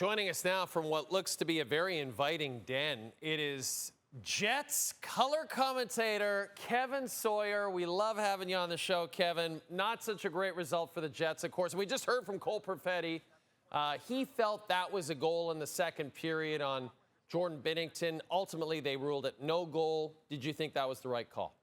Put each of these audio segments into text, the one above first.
Joining us now from what looks to be a very inviting den, it is Jets color commentator Kevin Sawyer. We love having you on the show, Kevin. Not such a great result for the Jets, of course. We just heard from Cole Perfetti. He felt that was a goal in the second period on Jordan Binnington. Ultimately, they ruled it no goal. Did you think that was the right call?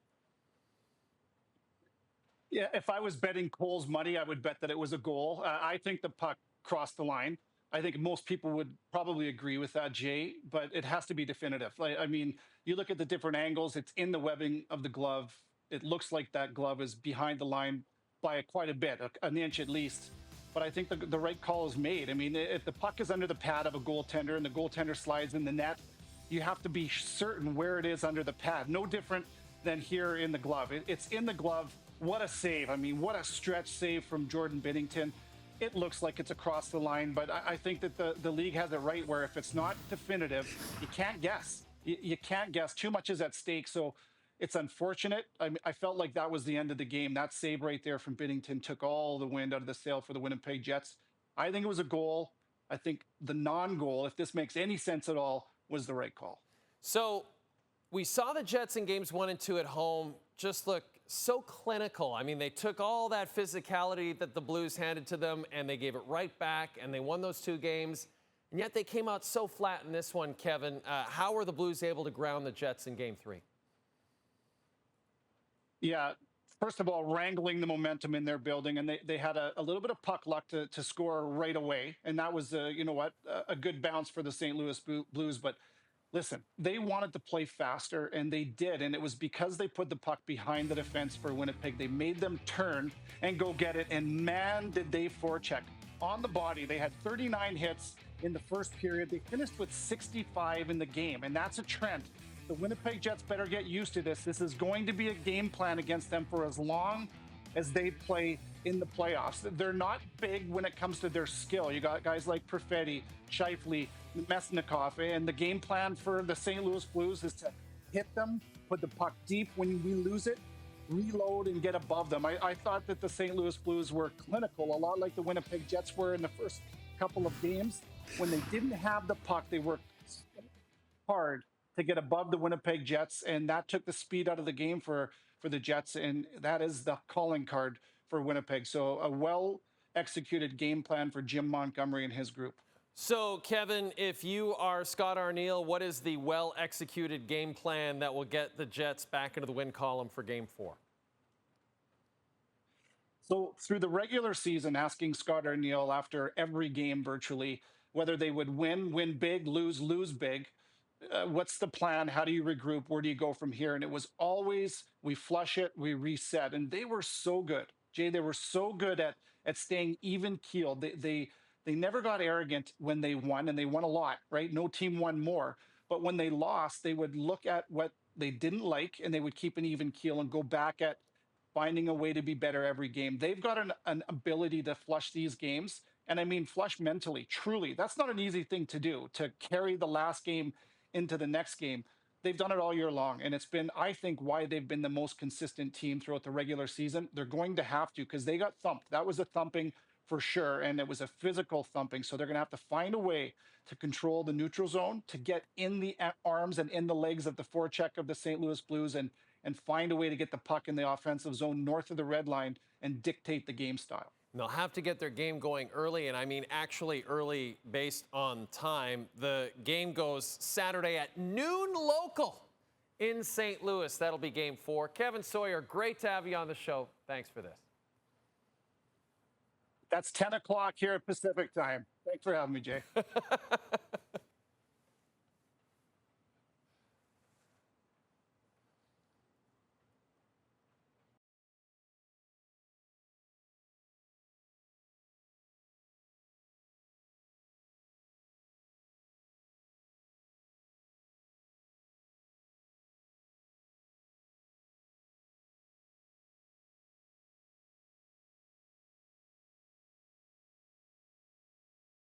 Yeah, if I was betting Cole's money, I would bet that it was a goal. I think the puck crossed the line. I think most people would probably agree with that, Jay, but it has to be definitive. I mean, you look at the different angles, it's in the webbing of the glove. It looks like that glove is behind the line by quite a bit, an inch at least. But I think the right call is made. I mean, if the puck is under the pad of a goaltender and the goaltender slides in the net, you have to be certain where it is under the pad. No different than here in the glove. It's in the glove. What a save. I mean, what a stretch save from Jordan Binnington. It looks like it's across the line, but I think that the league has it right where if it's not definitive, you can't guess. You can't guess. Too much is at stake, so it's unfortunate. I felt like that was the end of the game. That save right there from Binnington took all the wind out of the sail for the Winnipeg Jets. I think it was a goal. I think the non-goal, if this makes any sense at all, was the right call. So we saw the Jets in games 1 and 2 at home just look so clinical. I mean, they took all that physicality that the Blues handed to them and they gave it right back and they won those 2 games. And yet they came out so flat in this one, Kevin. How were the Blues able to ground the Jets in game 3? Yeah, first of all, wrangling the momentum in their building, and they had a little bit of puck luck to score right away. And that was, a good bounce for the St. Louis Blues. But listen, they wanted to play faster, and they did. And it was because they put the puck behind the defense for Winnipeg. They made them turn and go get it. And man, did they forecheck on the body. They had 39 hits in the first period. They finished with 65 in the game, and that's a trend. The Winnipeg Jets better get used to this. This is going to be a game plan against them for as long as they play in the playoffs. They're not big when it comes to their skill. You got guys like Perfetti, Scheifele, Mesnikov, and the game plan for the St. Louis Blues is to hit them, put the puck deep when we lose it, reload, and get above them. I thought that the St. Louis Blues were clinical, a lot like the Winnipeg Jets were in the first couple of games. When they didn't have the puck, they worked hard to get above the Winnipeg Jets, and that took the speed out of the game for the Jets, and that is the calling card for Winnipeg. So a well-executed game plan for Jim Montgomery and his group. So, Kevin, if you are Scott Arniel, what is the well-executed game plan that will get the Jets back into the win column for Game 4? So through the regular season, asking Scott Arniel after every game virtually, whether they would win big, lose big, what's the plan? How do you regroup? Where do you go from here? And it was always, we flush it, we reset. And they were so good. Jay, they were so good at staying even keeled. They never got arrogant when they won, and they won a lot, right? No team won more. But when they lost, they would look at what they didn't like, and they would keep an even keel and go back at finding a way to be better every game. They've got an ability to flush these games. And I mean, flush mentally, truly. That's not an easy thing to do, to carry the last game into the next game. They've done it all year long, and it's been, I think, why they've been the most consistent team throughout the regular season. They're going to have to, because they got thumped. That was a thumping for sure, and it was a physical thumping. So they're going to have to find a way to control the neutral zone, to get in the arms and in the legs of the forecheck of the St. Louis Blues, and find a way to get the puck in the offensive zone north of the red line and dictate the game style. They'll have to get their game going early, and I mean actually early based on time. The game goes Saturday at noon local in St. Louis. That'll be Game 4. Kevin Sawyer, great to have you on the show. Thanks for this. That's 10 o'clock here at Pacific time. Thanks for having me, Jay.